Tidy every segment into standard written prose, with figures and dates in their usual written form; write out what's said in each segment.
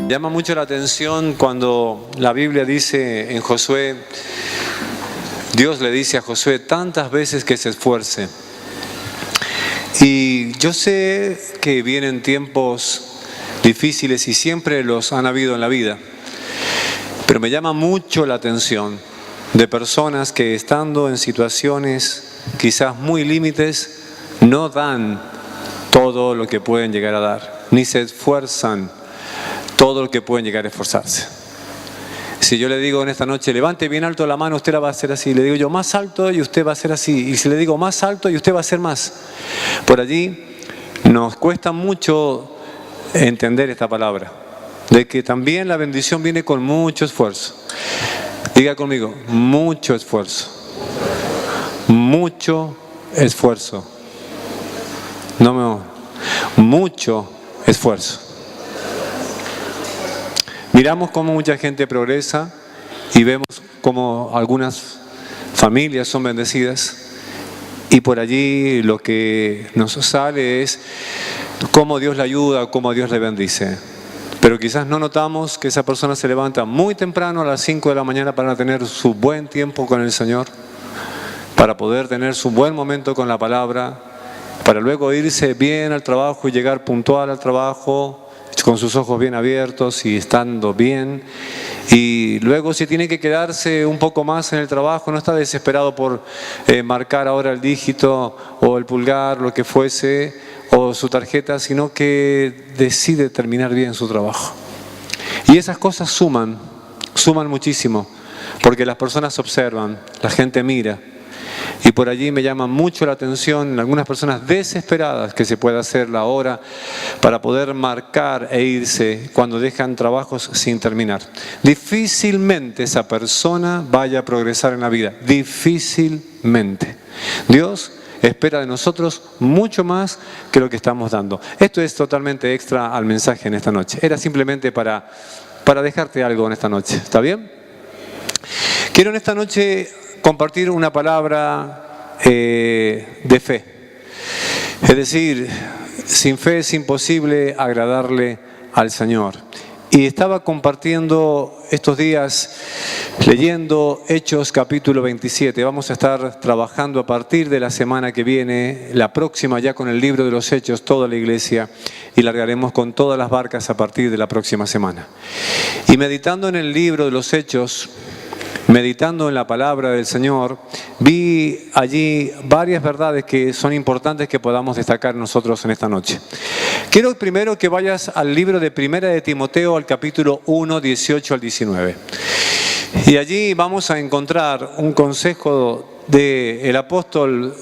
Llama mucho la atención cuando la Biblia dice en Josué, Dios le dice a Josué tantas veces que se esfuerce. Y yo sé que vienen tiempos difíciles y siempre los han habido en la vida, pero me llama mucho la atención de personas que estando en situaciones quizás muy límites no dan todo lo que pueden llegar a dar, ni se esfuerzan todo lo que pueden llegar a esforzarse. Si yo le digo en esta noche, levante bien alto la mano, usted la va a hacer así. Le digo yo, más alto y usted va a hacer así. Y si le digo más alto y usted va a hacer más. Por allí nos cuesta mucho entender esta palabra, de que también la bendición viene con mucho esfuerzo. Diga conmigo, mucho esfuerzo. Mucho esfuerzo. Mucho esfuerzo. Miramos cómo mucha gente progresa y vemos cómo algunas familias son bendecidas y por allí lo que nos sale es cómo Dios le ayuda, cómo Dios le bendice. Pero quizás no notamos que esa persona se levanta muy temprano a las 5 de la mañana para tener su buen tiempo con el Señor, para poder tener su buen momento con la palabra, para luego irse bien al trabajo y llegar puntual al trabajo, con sus ojos bien abiertos y estando bien. Y luego si tiene que quedarse un poco más en el trabajo, no está desesperado por marcar ahora el dígito o el pulgar, lo que fuese, o su tarjeta, sino que decide terminar bien su trabajo. Y esas cosas suman muchísimo, porque las personas observan, la gente mira. Y por allí me llama mucho la atención algunas personas desesperadas que se puede hacer la hora para poder marcar e irse cuando dejan trabajos sin terminar. Difícilmente esa persona vaya a progresar en la vida, difícilmente. Dios espera de nosotros mucho más que lo que estamos dando. Esto es totalmente extra al mensaje en esta noche. Era simplemente para dejarte algo en esta noche. ¿Está bien? Quiero en esta noche compartir una palabra de fe. Es decir, sin fe es imposible agradarle al Señor. Y estaba compartiendo estos días, leyendo Hechos capítulo 27. Vamos a estar trabajando a partir de la semana que viene, la próxima ya con el libro de los Hechos, toda la iglesia, y largaremos con todas las barcas a partir de la próxima semana. Y meditando en el libro de los Hechos, meditando en la palabra del Señor, vi allí varias verdades que son importantes que podamos destacar nosotros en esta noche. Quiero primero que vayas al libro de Primera de Timoteo, al capítulo 1, 18 al 19. Y allí vamos a encontrar un consejo del apóstol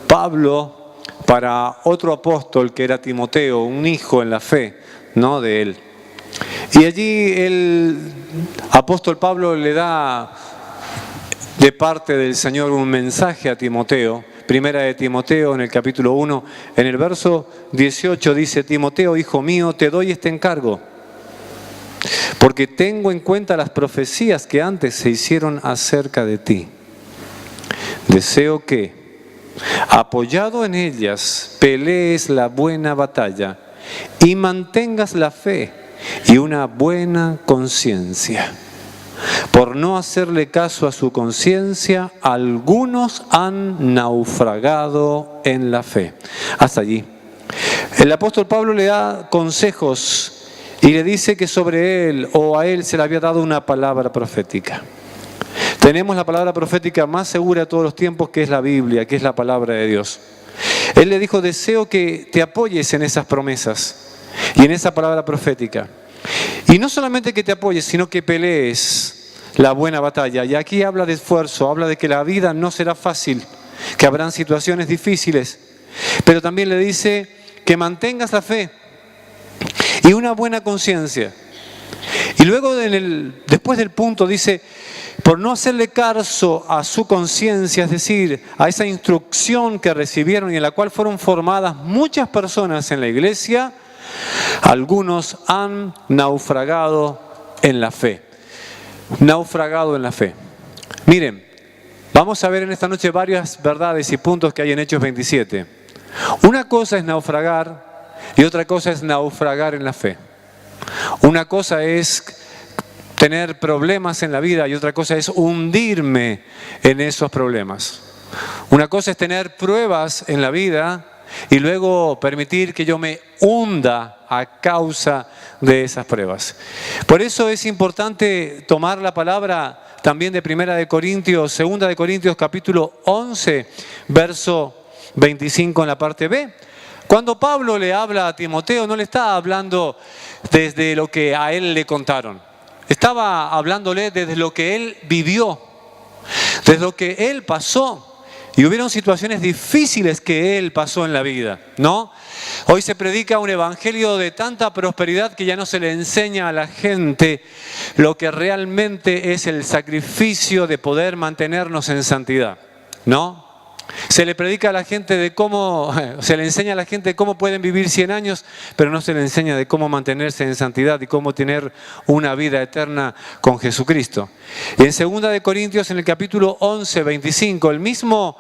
Pablo para otro apóstol que era Timoteo, un hijo en la fe, ¿no?, de él. Y allí el apóstol Pablo le da de parte del Señor un mensaje a Timoteo. Primera de Timoteo, en el capítulo 1, en el verso 18 dice: Timoteo, hijo mío, te doy este encargo, porque tengo en cuenta las profecías que antes se hicieron acerca de ti. Deseo que, apoyado en ellas, pelees la buena batalla y mantengas la fe y una buena conciencia. Por no hacerle caso a su conciencia, algunos han naufragado en la fe. Hasta allí. El apóstol Pablo le da consejos y le dice que sobre él o a él se le había dado una palabra profética. Tenemos la palabra profética más segura de todos los tiempos, que es la Biblia, que es la palabra de Dios. Él le dijo: deseo que te apoyes en esas promesas y en esa palabra profética. Y no solamente que te apoyes, sino que pelees la buena batalla. Y aquí habla de esfuerzo, habla de que la vida no será fácil, que habrán situaciones difíciles. Pero también le dice que mantengas la fe y una buena conciencia. Y luego después del punto dice: por no hacerle caso a su conciencia, es decir, a esa instrucción que recibieron y en la cual fueron formadas muchas personas en la iglesia, algunos han naufragado en la fe. Naufragado en la fe. Miren, vamos a ver en esta noche varias verdades y puntos que hay en Hechos 27. Una cosa es naufragar y otra cosa es naufragar en la fe. Una cosa es tener problemas en la vida y otra cosa es hundirme en esos problemas. Una cosa es tener pruebas en la vida y luego permitir que yo me hunda a causa de esas pruebas. Por eso es importante tomar la palabra también de 2 de Corintios capítulo 11, verso 25 en la parte B. Cuando Pablo le habla a Timoteo, no le está hablando desde lo que a él le contaron. Estaba hablándole desde lo que él vivió, desde lo que él pasó. Y hubieron situaciones difíciles que él pasó en la vida, ¿no? Hoy se predica un evangelio de tanta prosperidad que ya no se le enseña a la gente lo que realmente es el sacrificio de poder mantenernos en santidad, ¿no? Se le predica a la gente se le enseña a la gente cómo pueden vivir 100 años, pero no se le enseña de cómo mantenerse en santidad y cómo tener una vida eterna con Jesucristo. Y en 2 de Corintios, en el capítulo 11, 25, el mismo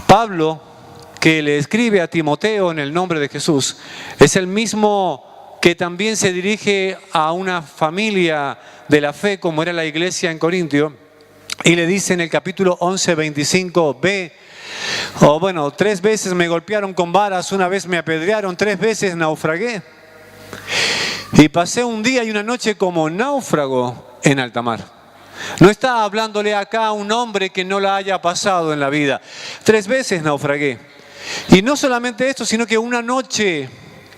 Pablo que le escribe a Timoteo en el nombre de Jesús, es el mismo que también se dirige a una familia de la fe como era la iglesia en Corintio. Y le dice en el capítulo 11, 25b, 3 veces me golpearon con varas, una vez me apedrearon, 3 veces naufragué. Y pasé un día y una noche como náufrago en alta mar. No está hablándole acá a un hombre que no la haya pasado en la vida. 3 veces naufragué. Y no solamente esto, sino que una noche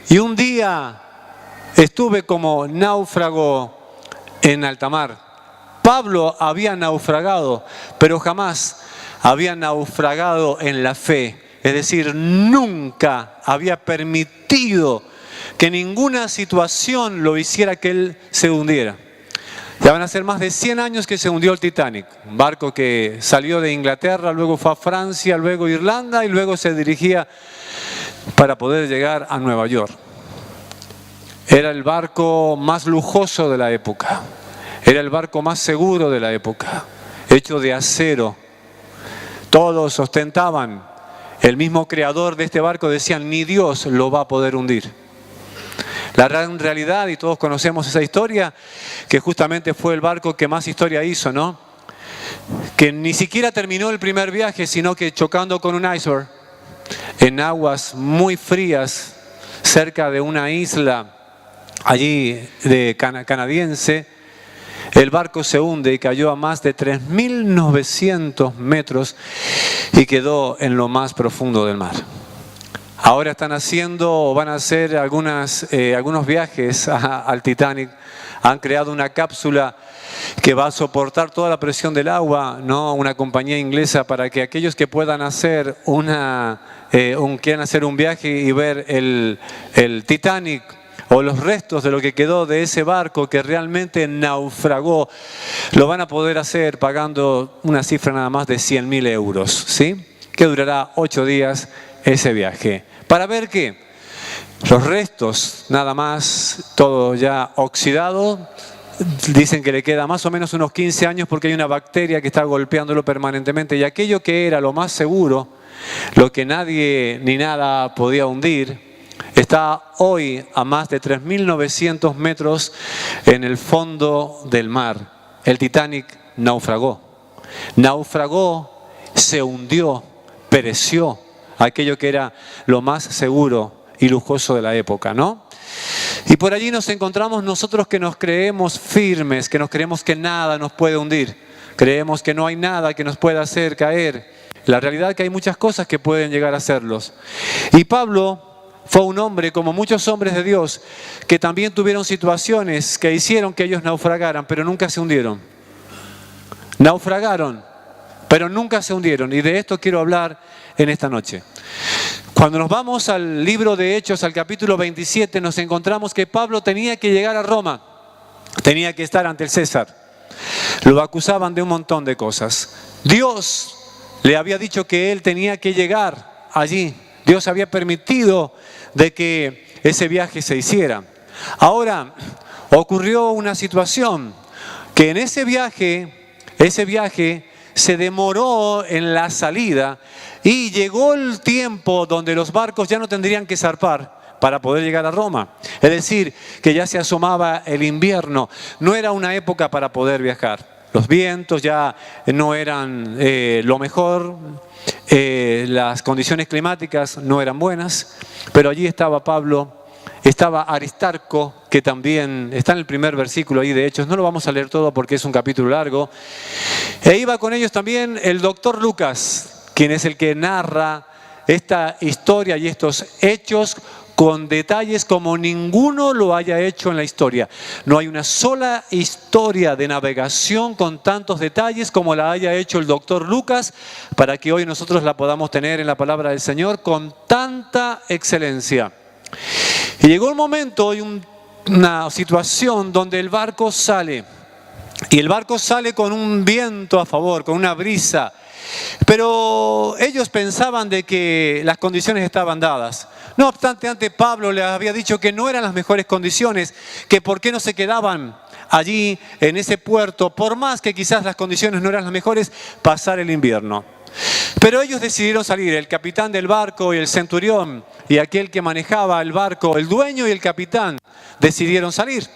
y un día estuve como náufrago en alta mar. Pablo había naufragado, pero jamás había naufragado en la fe. Es decir, nunca había permitido que ninguna situación lo hiciera que él se hundiera. Ya van a ser más de 100 años que se hundió el Titanic, un barco que salió de Inglaterra, luego fue a Francia, luego a Irlanda y luego se dirigía para poder llegar a Nueva York. Era el barco más lujoso de la época. Era el barco más seguro de la época, hecho de acero. Todos ostentaban. El mismo creador de este barco decía, ni Dios lo va a poder hundir. La gran realidad, y todos conocemos esa historia, que justamente fue el barco que más historia hizo, ¿no? Que ni siquiera terminó el primer viaje, sino que chocando con un iceberg en aguas muy frías, cerca de una isla allí canadiense, el barco se hunde y cayó a más de 3.900 metros y quedó en lo más profundo del mar. Ahora van a hacer algunos viajes al Titanic. Han creado una cápsula que va a soportar toda la presión del agua, ¿no? Una compañía inglesa para que aquellos que puedan hacer quieran hacer un viaje y ver el Titanic, o los restos de lo que quedó de ese barco que realmente naufragó, lo van a poder hacer pagando una cifra nada más de 100.000 euros, ¿sí? Que durará 8 días ese viaje. ¿Para ver qué? Los restos, nada más, todo ya oxidado. Dicen que le queda más o menos unos 15 años porque hay una bacteria que está golpeándolo permanentemente. Y aquello que era lo más seguro, lo que nadie ni nada podía hundir, está hoy a más de 3.900 metros en el fondo del mar. El Titanic naufragó. Naufragó, se hundió, pereció. Aquello que era lo más seguro y lujoso de la época, ¿no? Y por allí nos encontramos nosotros que nos creemos firmes, que nos creemos que nada nos puede hundir. Creemos que no hay nada que nos pueda hacer caer. La realidad es que hay muchas cosas que pueden llegar a hacerlos. Y Pablo fue un hombre, como muchos hombres de Dios, que también tuvieron situaciones que hicieron que ellos naufragaran, pero nunca se hundieron. Naufragaron, pero nunca se hundieron. Y de esto quiero hablar en esta noche. Cuando nos vamos al libro de Hechos, al capítulo 27, nos encontramos que Pablo tenía que llegar a Roma. Tenía que estar ante el César. Lo acusaban de un montón de cosas. Dios le había dicho que él tenía que llegar allí. Dios había permitido de que ese viaje se hiciera. Ahora, ocurrió una situación que en ese viaje se demoró en la salida y llegó el tiempo donde los barcos ya no tendrían que zarpar para poder llegar a Roma. Es decir, que ya se asomaba el invierno. No era una época para poder viajar. Los vientos ya no eran lo mejor, las condiciones climáticas no eran buenas, pero allí estaba Pablo, estaba Aristarco, que también está en el primer versículo ahí de Hechos, no lo vamos a leer todo porque es un capítulo largo, e iba con ellos también el doctor Lucas, quien es el que narra esta historia y estos hechos con detalles como ninguno lo haya hecho en la historia. No hay una sola historia de navegación con tantos detalles como la haya hecho el doctor Lucas, para que hoy nosotros la podamos tener en la palabra del Señor con tanta excelencia. Y llegó un momento y una situación donde el barco sale. Y el barco sale con un viento a favor, con una brisa. Pero ellos pensaban de que las condiciones estaban dadas. No obstante, antes Pablo les había dicho que no eran las mejores condiciones, que por qué no se quedaban allí en ese puerto, por más que quizás las condiciones no eran las mejores, pasar el invierno. Pero ellos decidieron salir, el capitán del barco y el centurión y aquel que manejaba el barco, el dueño y el capitán, decidieron salir.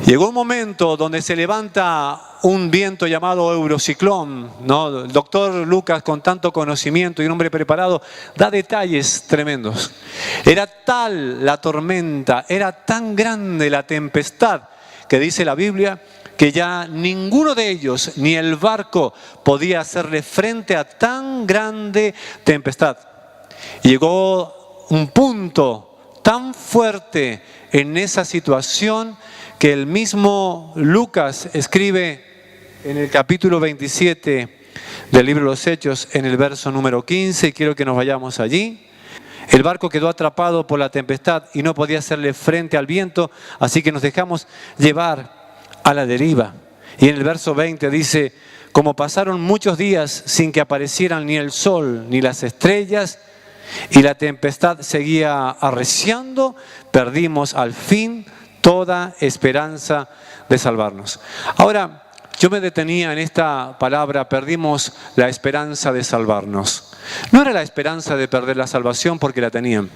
Llegó un momento donde se levanta un viento llamado eurociclón, ¿no? El doctor Lucas, con tanto conocimiento y un hombre preparado, da detalles tremendos. Era tal la tormenta, era tan grande la tempestad, que dice la Biblia, que ya ninguno de ellos, ni el barco, podía hacerle frente a tan grande tempestad. Llegó un punto tan fuerte en esa situación que el mismo Lucas escribe en el capítulo 27 del libro de los Hechos, en el verso número 15, y quiero que nos vayamos allí. El barco quedó atrapado por la tempestad y no podía hacerle frente al viento, así que nos dejamos llevar a la deriva. Y en el verso 20 dice, como pasaron muchos días sin que aparecieran ni el sol ni las estrellas, y la tempestad seguía arreciando, perdimos al fin toda esperanza de salvarnos. Ahora, yo me detenía en esta palabra, perdimos la esperanza de salvarnos. No era la esperanza de perder la salvación porque la tenían.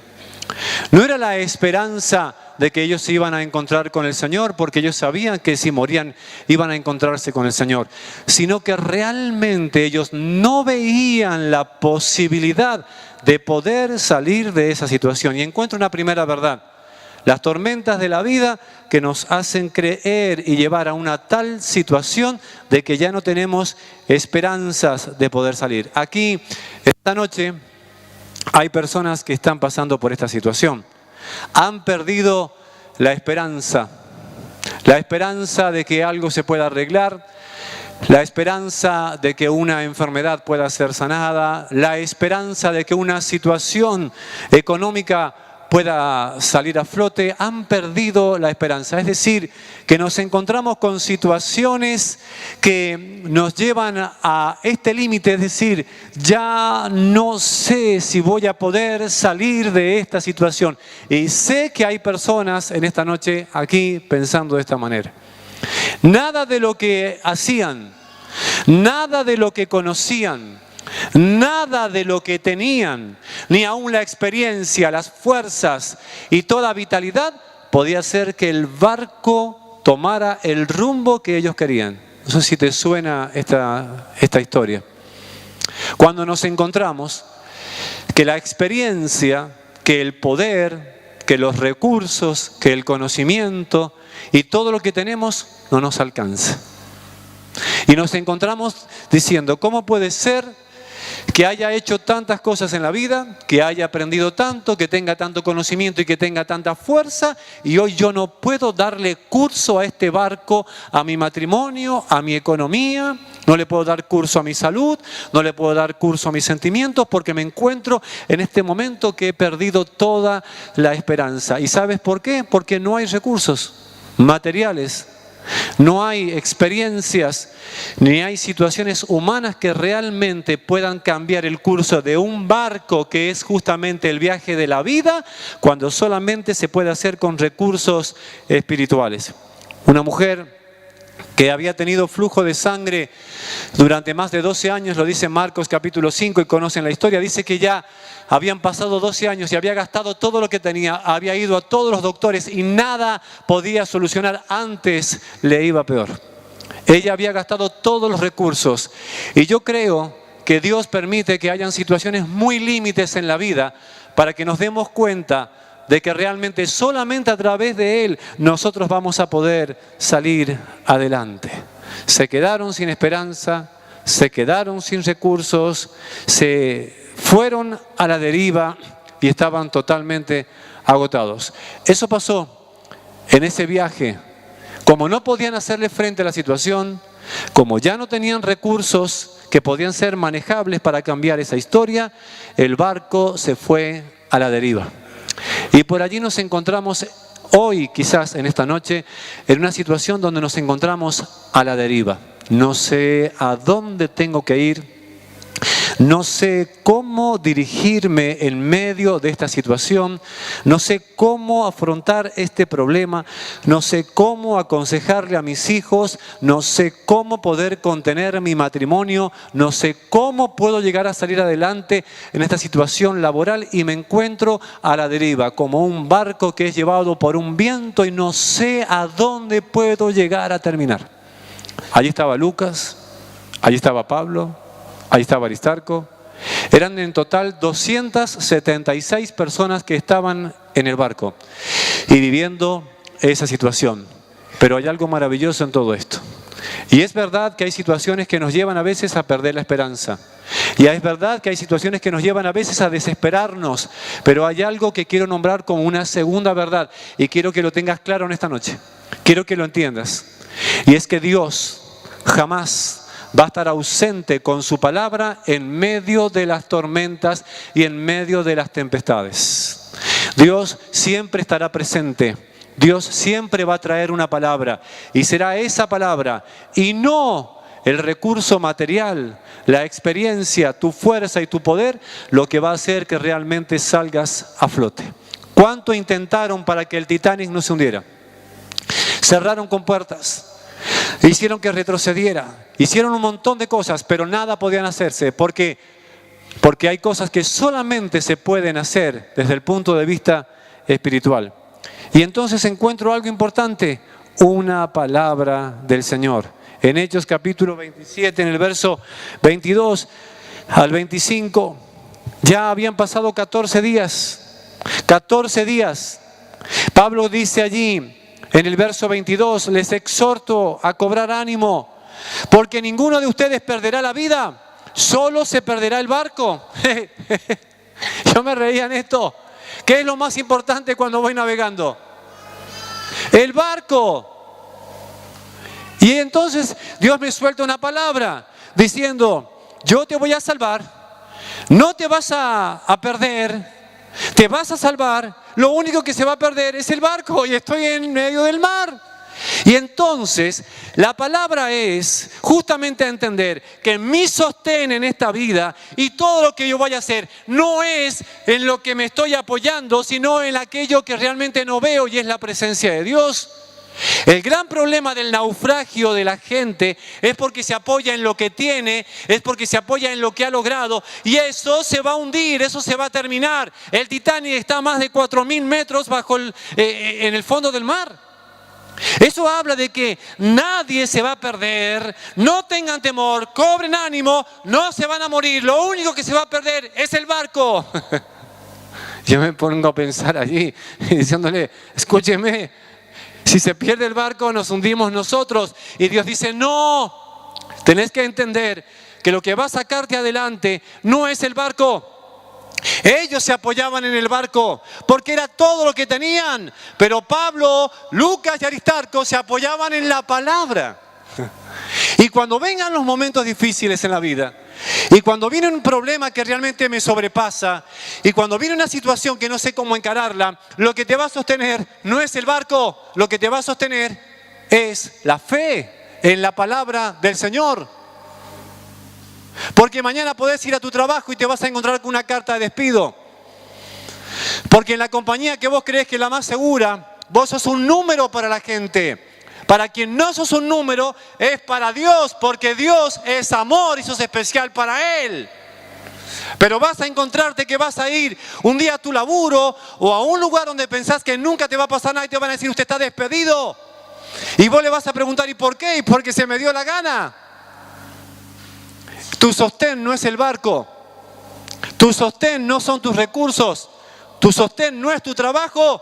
No era la esperanza de que ellos se iban a encontrar con el Señor porque ellos sabían que si morían iban a encontrarse con el Señor, sino que realmente ellos no veían la posibilidad de poder salir de esa situación. Y encuentro una primera verdad. Las tormentas de la vida que nos hacen creer y llevar a una tal situación de que ya no tenemos esperanzas de poder salir. Aquí, esta noche, hay personas que están pasando por esta situación. Han perdido la esperanza de que algo se pueda arreglar, la esperanza de que una enfermedad pueda ser sanada, la esperanza de que una situación económica pueda salir a flote. Han perdido la esperanza. Es decir, que nos encontramos con situaciones que nos llevan a este límite, es decir, ya no sé si voy a poder salir de esta situación. Y sé que hay personas en esta noche aquí pensando de esta manera. Nada de lo que hacían, nada de lo que conocían, nada de lo que tenían, ni aún la experiencia, las fuerzas y toda vitalidad podía hacer que el barco tomara el rumbo que ellos querían. No sé si te suena esta historia. Cuando nos encontramos que la experiencia, que el poder, que los recursos, que el conocimiento y todo lo que tenemos no nos alcanza. Y nos encontramos diciendo, ¿cómo puede ser que haya hecho tantas cosas en la vida, que haya aprendido tanto, que tenga tanto conocimiento y que tenga tanta fuerza, y hoy yo no puedo darle curso a este barco, a mi matrimonio, a mi economía, no le puedo dar curso a mi salud, no le puedo dar curso a mis sentimientos, porque me encuentro en este momento que he perdido toda la esperanza? ¿Y sabes por qué? Porque no hay recursos materiales, no hay experiencias, ni hay situaciones humanas que realmente puedan cambiar el curso de un barco, que es justamente el viaje de la vida, cuando solamente se puede hacer con recursos espirituales. Una mujer que había tenido flujo de sangre durante más de 12 años, lo dice Marcos capítulo 5 y conocen la historia, dice que ya habían pasado 12 años y había gastado todo lo que tenía, había ido a todos los doctores y nada podía solucionar, antes le iba peor. Ella había gastado todos los recursos y yo creo que Dios permite que hayan situaciones muy límites en la vida para que nos demos cuenta de que realmente solamente a través de Él nosotros vamos a poder salir adelante. Se quedaron sin esperanza, se quedaron sin recursos, se fueron a la deriva y estaban totalmente agotados. Eso pasó en ese viaje. Como no podían hacerle frente a la situación, como ya no tenían recursos que podían ser manejables para cambiar esa historia, el barco se fue a la deriva. Y por allí nos encontramos hoy, quizás en esta noche, en una situación donde nos encontramos a la deriva. No sé a dónde tengo que ir. No sé cómo dirigirme en medio de esta situación, no sé cómo afrontar este problema, no sé cómo aconsejarle a mis hijos, no sé cómo poder contener mi matrimonio, no sé cómo puedo llegar a salir adelante en esta situación laboral y me encuentro a la deriva, como un barco que es llevado por un viento y no sé a dónde puedo llegar a terminar. Allí estaba Lucas, allí estaba Pablo, ahí estaba Aristarco. Eran en total 276 personas que estaban en el barco y viviendo esa situación. Pero hay algo maravilloso en todo esto. Y es verdad que hay situaciones que nos llevan a veces a perder la esperanza. Y es verdad que hay situaciones que nos llevan a veces a desesperarnos. Pero hay algo que quiero nombrar como una segunda verdad. Y quiero que lo tengas claro en esta noche. Quiero que lo entiendas. Y es que Dios jamás va a estar ausente con su palabra en medio de las tormentas y en medio de las tempestades. Dios siempre estará presente. Dios siempre va a traer una palabra y será esa palabra y no el recurso material, la experiencia, tu fuerza y tu poder lo que va a hacer que realmente salgas a flote. ¿Cuánto intentaron para que el Titanic no se hundiera? Cerraron con puertas. Hicieron que retrocediera, hicieron un montón de cosas, pero nada podían hacerse. ¿Por qué? Porque hay cosas que solamente se pueden hacer desde el punto de vista espiritual. Y entonces encuentro algo importante, una palabra del Señor. En Hechos capítulo 27, en el verso 22 al 25, ya habían pasado 14 días. 14 días. Pablo dice allí, en el verso 22, les exhorto a cobrar ánimo, porque ninguno de ustedes perderá la vida, solo se perderá el barco. Yo me reía en esto. ¿Qué es lo más importante cuando voy navegando? El barco. Y entonces Dios me suelta una palabra diciendo, yo te voy a salvar, no te vas a perder, te vas a salvar. Lo único que se va a perder es el barco y estoy en medio del mar. Y entonces la palabra es justamente a entender que mi sostén en esta vida y todo lo que yo vaya a hacer no es en lo que me estoy apoyando, sino en aquello que realmente no veo y es la presencia de Dios. El gran problema del naufragio de la gente es porque se apoya en lo que tiene, es porque se apoya en lo que ha logrado y eso se va a hundir, eso se va a terminar. El Titanic está a más de 4.000 metros en el fondo del mar. Eso habla de que nadie se va a perder, no tengan temor, cobren ánimo, no se van a morir, lo único que se va a perder es el barco. Yo me pongo a pensar allí diciéndole, escúcheme, si se pierde el barco nos hundimos nosotros. Y Dios dice, no, tenés que entender que lo que va a sacarte adelante no es el barco. Ellos se apoyaban en el barco porque era todo lo que tenían. Pero Pablo, Lucas y Aristarco se apoyaban en la palabra. Y cuando vengan los momentos difíciles en la vida, y cuando viene un problema que realmente me sobrepasa, y cuando viene una situación que no sé cómo encararla, lo que te va a sostener no es el barco, lo que te va a sostener es la fe en la palabra del Señor. Porque mañana podés ir a tu trabajo y te vas a encontrar con una carta de despido. Porque en la compañía que vos creés que es la más segura, vos sos un número para la gente. Para quien no sos un número, es para Dios, porque Dios es amor y sos especial para Él. Pero vas a encontrarte que vas a ir un día a tu laburo o a un lugar donde pensás que nunca te va a pasar nada y te van a decir, usted está despedido. Y vos le vas a preguntar, ¿y por qué? Y porque se me dio la gana. Tu sostén no es el barco. Tu sostén no son tus recursos. Tu sostén no es tu trabajo.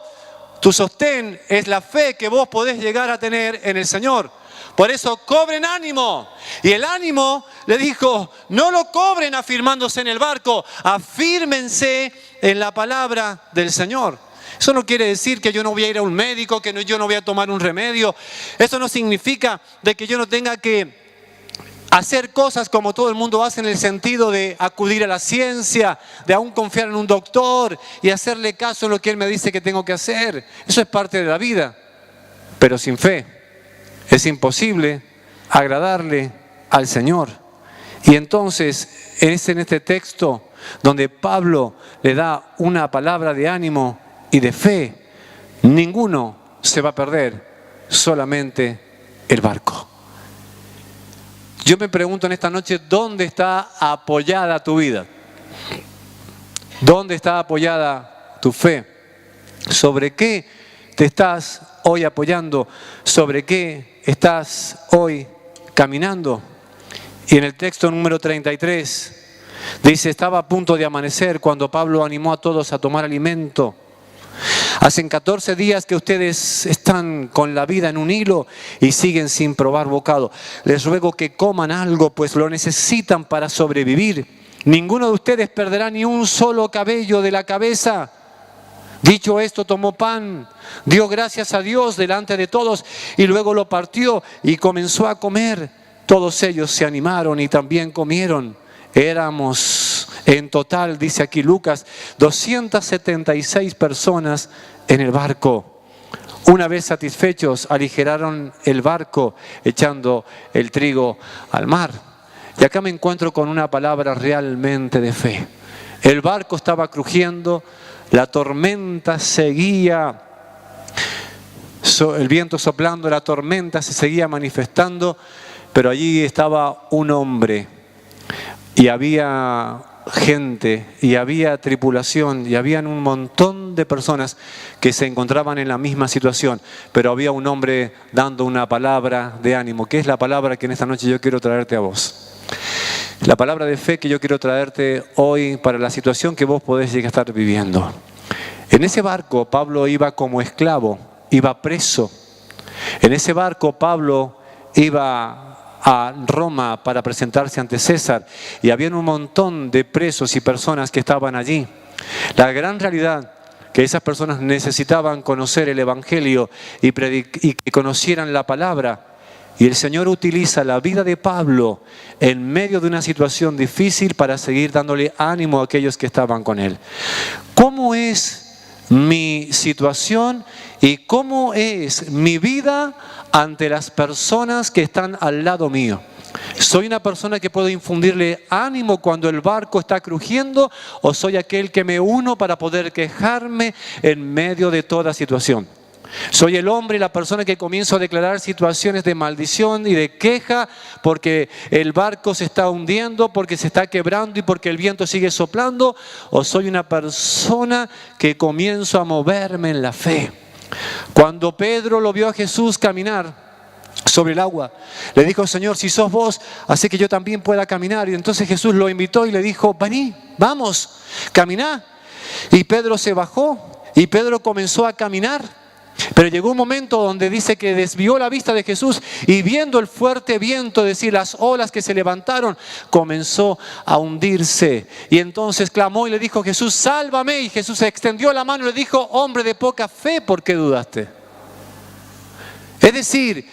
Tu sostén es la fe que vos podés llegar a tener en el Señor. Por eso cobren ánimo. Y el ánimo le dijo, no lo cobren afirmándose en el barco, afírmense en la palabra del Señor. Eso no quiere decir que yo no voy a ir a un médico, que yo no voy a tomar un remedio. Eso no significa de que yo no tenga que hacer cosas como todo el mundo hace, en el sentido de acudir a la ciencia, de aún confiar en un doctor y hacerle caso en lo que él me dice que tengo que hacer. Eso es parte de la vida. Pero sin fe es imposible agradarle al Señor. Y entonces es en este texto donde Pablo le da una palabra de ánimo y de fe. Ninguno se va a perder, solamente el barco. Yo me pregunto en esta noche, ¿dónde está apoyada tu vida? ¿Dónde está apoyada tu fe? ¿Sobre qué te estás hoy apoyando? ¿Sobre qué estás hoy caminando? Y en el texto número 33 dice, estaba a punto de amanecer cuando Pablo animó a todos a tomar alimento. Hacen 14 días que ustedes están con la vida en un hilo y siguen sin probar bocado. Les ruego que coman algo, pues lo necesitan para sobrevivir. Ninguno de ustedes perderá ni un solo cabello de la cabeza. Dicho esto, tomó pan, dio gracias a Dios delante de todos y luego lo partió y comenzó a comer. Todos ellos se animaron y también comieron. Éramos en total, dice aquí Lucas, 276 personas en el barco. Una vez satisfechos, aligeraron el barco echando el trigo al mar. Y acá me encuentro con una palabra realmente de fe. El barco estaba crujiendo, la tormenta seguía, el viento soplando, la tormenta se seguía manifestando, pero allí estaba un hombre y había gente y había tripulación y habían un montón de personas que se encontraban en la misma situación, pero había un hombre dando una palabra de ánimo, que es la palabra que en esta noche yo quiero traerte a vos. La palabra de fe que yo quiero traerte hoy para la situación que vos podés llegar a estar viviendo. En ese barco Pablo iba como esclavo, iba preso. En ese barco Pablo iba a Roma para presentarse ante César y había un montón de presos y personas que estaban allí. La gran realidad que esas personas necesitaban conocer el Evangelio y que conocieran la palabra. Y el Señor utiliza la vida de Pablo en medio de una situación difícil para seguir dándole ánimo a aquellos que estaban con él. ¿Cómo es mi situación y cómo es mi vida ante las personas que están al lado mío? ¿Soy una persona que puedo infundirle ánimo cuando el barco está crujiendo o soy aquel que me uno para poder quejarme en medio de toda situación? Soy el hombre y la persona que comienzo a declarar situaciones de maldición y de queja porque el barco se está hundiendo, porque se está quebrando y porque el viento sigue soplando. ¿O soy una persona que comienzo a moverme en la fe? Cuando Pedro lo vio a Jesús caminar sobre el agua, le dijo, Señor, si sos vos, hace que yo también pueda caminar. Y entonces Jesús lo invitó y le dijo, vení, vamos, caminá. Y Pedro se bajó y Pedro comenzó a caminar. Pero llegó un momento donde dice que desvió la vista de Jesús y viendo el fuerte viento, es decir, las olas que se levantaron, comenzó a hundirse. Y entonces clamó y le dijo, Jesús, sálvame. Y Jesús extendió la mano y le dijo, hombre de poca fe, ¿por qué dudaste? Es decir,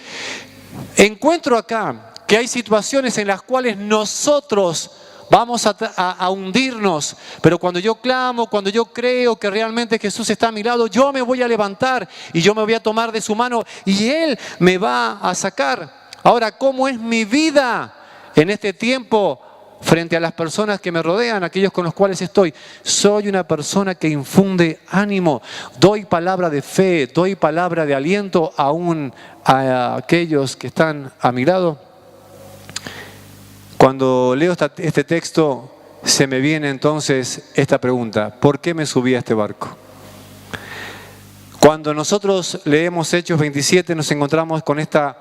encuentro acá que hay situaciones en las cuales nosotros vamos a hundirnos, pero cuando yo clamo, cuando yo creo que realmente Jesús está a mi lado, yo me voy a levantar y yo me voy a tomar de su mano y Él me va a sacar. Ahora, ¿cómo es mi vida en este tiempo frente a las personas que me rodean, aquellos con los cuales estoy. Soy una persona que infunde ánimo, doy palabra de fe, doy palabra de aliento aún a aquellos que están a mi lado. Cuando leo este texto, se me viene entonces esta pregunta: ¿por qué me subí a este barco? Cuando nosotros leemos Hechos 27, nos encontramos con esta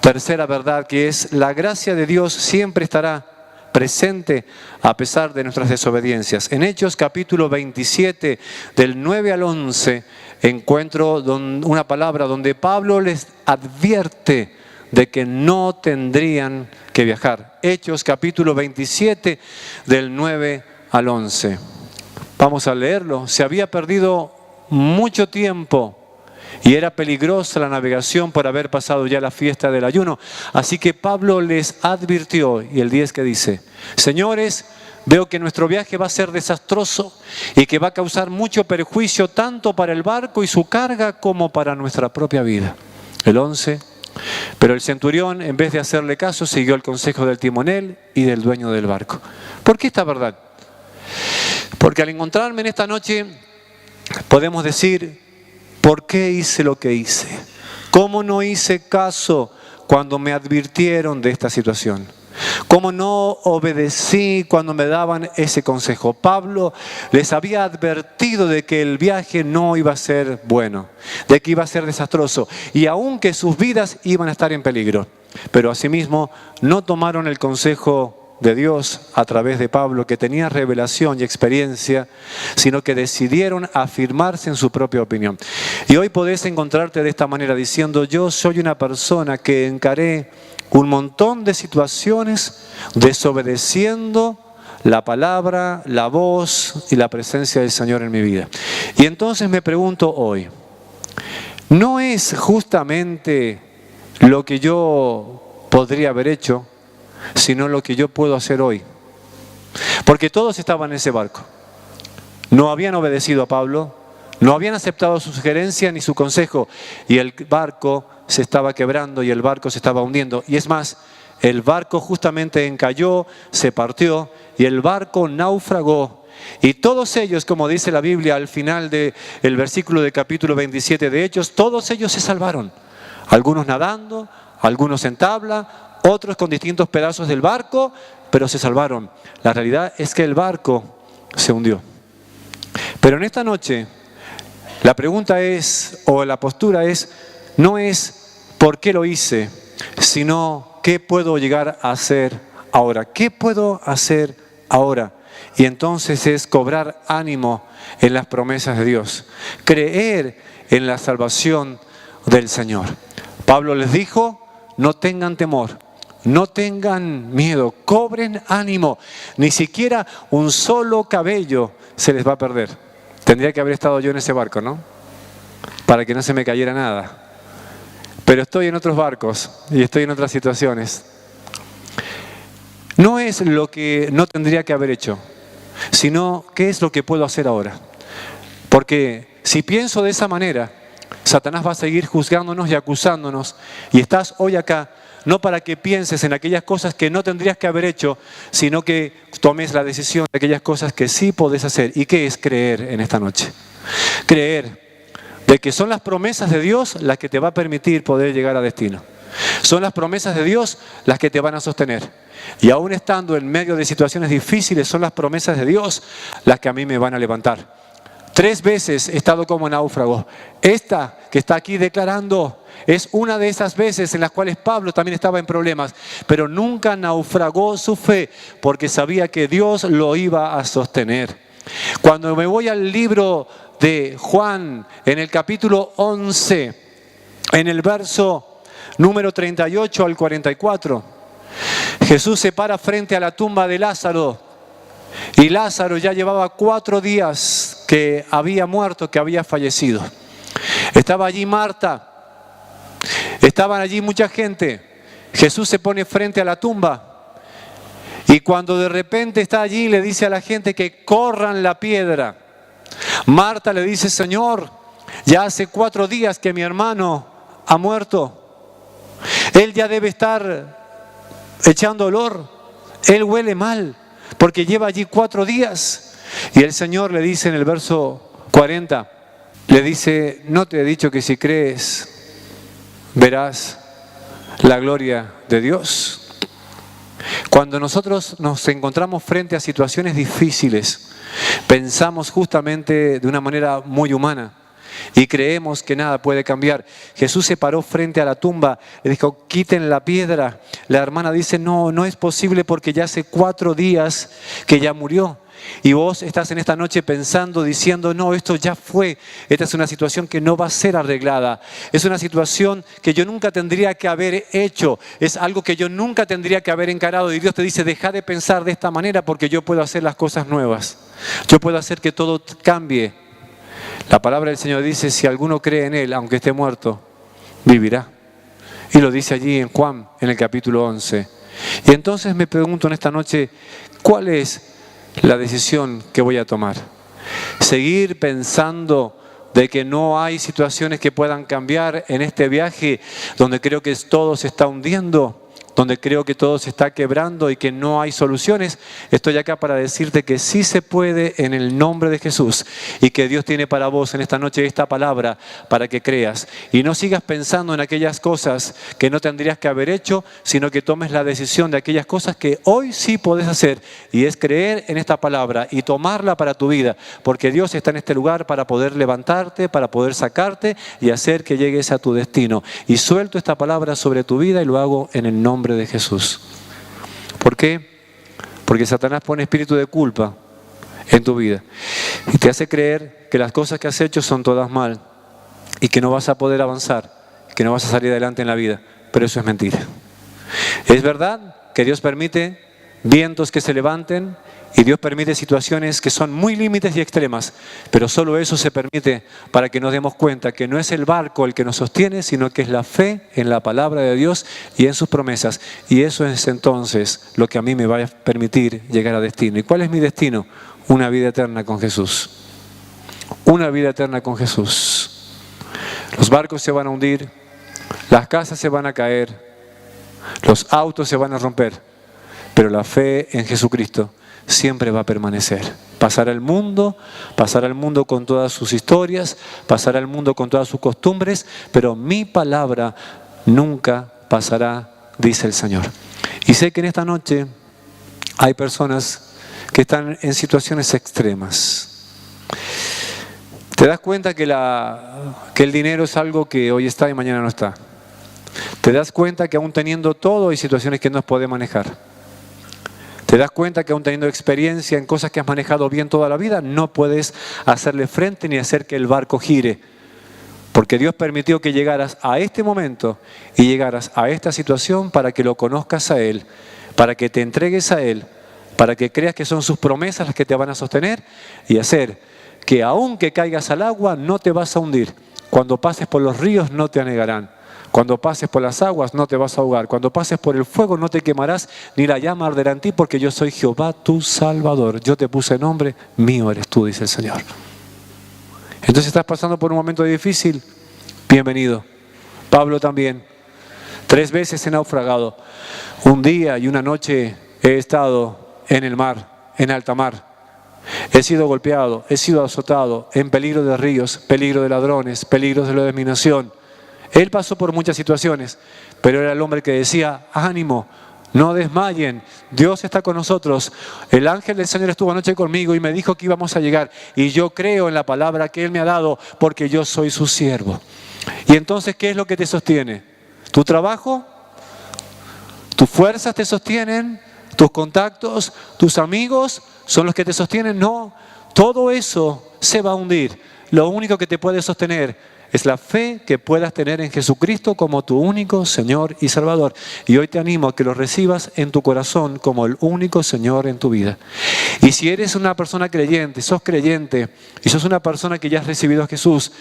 tercera verdad, que es: la gracia de Dios siempre estará presente a pesar de nuestras desobediencias. En Hechos capítulo 27, del 9 al 11, encuentro una palabra donde Pablo les advierte de que no tendrían que viajar. Hechos capítulo 27, del 9 al 11. Vamos a leerlo. Se había perdido mucho tiempo y era peligrosa la navegación por haber pasado ya la fiesta del ayuno. Así que Pablo les advirtió, y el 10 que dice: señores, veo que nuestro viaje va a ser desastroso y que va a causar mucho perjuicio tanto para el barco y su carga como para nuestra propia vida. El 11: pero el centurión, en vez de hacerle caso, siguió el consejo del timonel y del dueño del barco. ¿Por qué esta verdad? Porque al encontrarme en esta noche, podemos decir: ¿por qué hice lo que hice? ¿Cómo no hice caso cuando me advirtieron de esta situación? ¿Cómo no obedecí cuando me daban ese consejo? Pablo les había advertido de que el viaje no iba a ser bueno, de que iba a ser desastroso, y aun que sus vidas iban a estar en peligro. Pero asimismo no tomaron el consejo de Dios a través de Pablo, que tenía revelación y experiencia, sino que decidieron afirmarse en su propia opinión. Y hoy podés encontrarte de esta manera diciendo: yo soy una persona que encaré un montón de situaciones desobedeciendo la palabra, la voz y la presencia del Señor en mi vida. Y entonces me pregunto hoy, ¿no es justamente lo que yo podría haber hecho, sino lo que yo puedo hacer hoy? Porque todos estaban en ese barco. No habían obedecido a Pablo, no habían aceptado su sugerencia ni su consejo, y el barco se estaba quebrando y el barco se estaba hundiendo. Y es más, el barco justamente encalló, se partió y el barco naufragó. Y todos ellos, como dice la Biblia al final del versículo del capítulo 27 de Hechos, todos ellos se salvaron. Algunos nadando, algunos en tabla, otros con distintos pedazos del barco, pero se salvaron. La realidad es que el barco se hundió. Pero en esta noche, la pregunta es, o la postura es, no es ¿por qué lo hice?, sino ¿qué puedo llegar a hacer ahora? ¿Qué puedo hacer ahora? Y entonces es cobrar ánimo en las promesas de Dios, creer en la salvación del Señor. Pablo les dijo: no tengan temor, no tengan miedo, cobren ánimo. Ni siquiera un solo cabello se les va a perder. Tendría que haber estado yo en ese barco, ¿no? Para que no se me cayera nada. Pero estoy en otros barcos y estoy en otras situaciones. No es lo que no tendría que haber hecho, sino qué es lo que puedo hacer ahora. Porque si pienso de esa manera, Satanás va a seguir juzgándonos y acusándonos. Y estás hoy acá no para que pienses en aquellas cosas que no tendrías que haber hecho, sino que tomes la decisión de aquellas cosas que sí podés hacer. ¿Y qué es creer en esta noche? Creer de que son las promesas de Dios las que te va a permitir poder llegar a destino. Son las promesas de Dios las que te van a sostener. Y aún estando en medio de situaciones difíciles, son las promesas de Dios las que a mí me van a levantar. 3 veces he estado como náufrago. Esta que está aquí declarando es una de esas veces en las cuales Pablo también estaba en problemas, pero nunca naufragó su fe porque sabía que Dios lo iba a sostener. Cuando me voy al libro de Juan, en el capítulo 11, en el verso número 38 al 44, Jesús se para frente a la tumba de Lázaro, y Lázaro ya llevaba 4 días que había muerto, que había fallecido. Estaba allí Marta, estaban allí mucha gente. Jesús se pone frente a la tumba, y cuando de repente está allí, le dice a la gente que corran la piedra. Marta le dice: Señor, ya hace 4 días que mi hermano ha muerto. Él ya debe estar echando olor. Él huele mal porque lleva allí 4 días. Y el Señor le dice en el verso 40, le dice, ¿no te he dicho que si crees verás la gloria de Dios? Cuando nosotros nos encontramos frente a situaciones difíciles, pensamos justamente de una manera muy humana y creemos que nada puede cambiar. Jesús se paró frente a la tumba, le dijo, quiten la piedra. La hermana dice, no es posible porque ya hace 4 días que ya murió. Y vos estás en esta noche pensando, diciendo, no, esto ya fue. Esta es una situación que no va a ser arreglada. Es una situación que yo nunca tendría que haber hecho. Es algo que yo nunca tendría que haber encarado. Y Dios te dice, deja de pensar de esta manera porque yo puedo hacer las cosas nuevas. Yo puedo hacer que todo cambie. La palabra del Señor dice, si alguno cree en Él, aunque esté muerto, vivirá. Y lo dice allí en Juan, en el capítulo 11. Y entonces me pregunto en esta noche, ¿cuál es la decisión que voy a tomar? ¿Seguir pensando de que no hay situaciones que puedan cambiar en este viaje donde creo que todo se está hundiendo, donde creo que todo se está quebrando y que no hay soluciones? Estoy acá para decirte que sí se puede en el nombre de Jesús y que Dios tiene para vos en esta noche esta palabra para que creas. Y no sigas pensando en aquellas cosas que no tendrías que haber hecho, sino que tomes la decisión de aquellas cosas que hoy sí podés hacer, y es creer en esta palabra y tomarla para tu vida, porque Dios está en este lugar para poder levantarte, para poder sacarte y hacer que llegues a tu destino. Y suelto esta palabra sobre tu vida y lo hago en el nombre de Jesús. ¿Por qué? Porque Satanás pone espíritu de culpa en tu vida y te hace creer que las cosas que has hecho son todas mal y que no vas a poder avanzar, que no vas a salir adelante en la vida. Pero eso es mentira. Es verdad que Dios permite vientos que se levanten y Dios permite situaciones que son muy límites y extremas, pero solo eso se permite para que nos demos cuenta que no es el barco el que nos sostiene, sino que es la fe en la palabra de Dios y en sus promesas. Y eso es entonces lo que a mí me va a permitir llegar a destino. ¿Y cuál es mi destino? Una vida eterna con Jesús. Una vida eterna con Jesús. Los barcos se van a hundir, las casas se van a caer, los autos se van a romper, pero la fe en Jesucristo siempre va a permanecer. Pasará el mundo con todas sus historias, pasará el mundo con todas sus costumbres, pero mi palabra nunca pasará, dice el Señor. Y sé que en esta noche hay personas que están en situaciones extremas. Te das cuenta que el dinero es algo que hoy está y mañana no está. Te das cuenta que aún teniendo todo hay situaciones que no puedes manejar. Te das cuenta que aún teniendo experiencia en cosas que has manejado bien toda la vida, no puedes hacerle frente ni hacer que el barco gire. Porque Dios permitió que llegaras a este momento y llegaras a esta situación para que lo conozcas a Él, para que te entregues a Él, para que creas que son sus promesas las que te van a sostener y hacer que aunque caigas al agua no te vas a hundir. Cuando pases por los ríos no te anegarán. Cuando pases por las aguas no te vas a ahogar. Cuando pases por el fuego no te quemarás, ni la llama arderá en ti, porque yo soy Jehová tu Salvador. Yo te puse nombre, mío eres tú, dice el Señor. Entonces estás pasando por un momento difícil, bienvenido. Pablo también, 3 veces he naufragado. Un día y una noche he estado en el mar, en alta mar. He sido golpeado, he sido azotado, en peligro de ríos, peligro de ladrones, peligros de la dominación. Él pasó por muchas situaciones, pero era el hombre que decía, ánimo, no desmayen, Dios está con nosotros. El ángel del Señor estuvo anoche conmigo y me dijo que íbamos a llegar. Y yo creo en la palabra que Él me ha dado porque yo soy su siervo. Y entonces, ¿qué es lo que te sostiene? ¿Tu trabajo? ¿Tus fuerzas te sostienen? ¿Tus contactos? ¿Tus amigos son los que te sostienen? No, todo eso se va a hundir. Lo único que te puede sostener es la fe que puedas tener en Jesucristo como tu único Señor y Salvador. Y hoy te animo a que lo recibas en tu corazón como el único Señor en tu vida. Y si eres una persona creyente, sos creyente, y sos una persona que ya has recibido a Jesús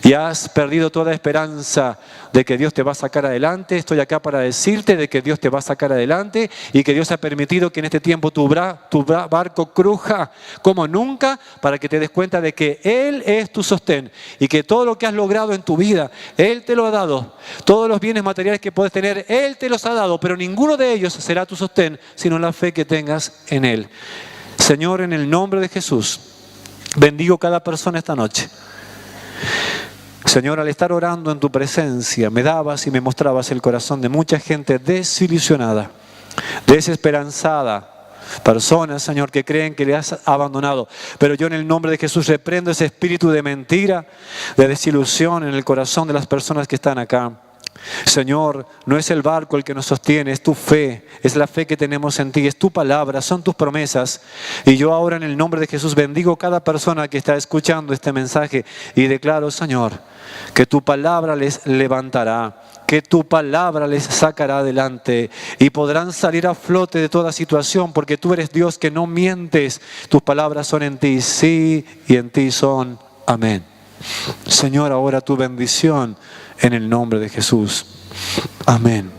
y has perdido toda esperanza de que Dios te va a sacar adelante, estoy acá para decirte de que Dios te va a sacar adelante y que Dios ha permitido que en este tiempo tu barco cruja como nunca para que te des cuenta de que Él es tu sostén y que todo lo que has logrado obrado en tu vida. Él te lo ha dado. Todos los bienes materiales que puedes tener, Él te los ha dado, pero ninguno de ellos será tu sostén, sino la fe que tengas en Él. Señor, en el nombre de Jesús, bendigo cada persona esta noche. Señor, al estar orando en tu presencia, me dabas y me mostrabas el corazón de mucha gente desilusionada, desesperanzada. Personas, Señor, que creen que le has abandonado. Pero yo en el nombre de Jesús reprendo ese espíritu de mentira, de desilusión en el corazón de las personas que están acá. Señor, no es el barco el que nos sostiene, es tu fe, es la fe que tenemos en ti, es tu palabra, son tus promesas. Y yo ahora en el nombre de Jesús bendigo cada persona que está escuchando este mensaje y declaro, Señor, que tu palabra les levantará, que tu palabra les sacará adelante y podrán salir a flote de toda situación, porque tú eres Dios que no mientes. Tus palabras son en ti sí y en ti son amén. Señor, ahora tu bendición en el nombre de Jesús. Amén.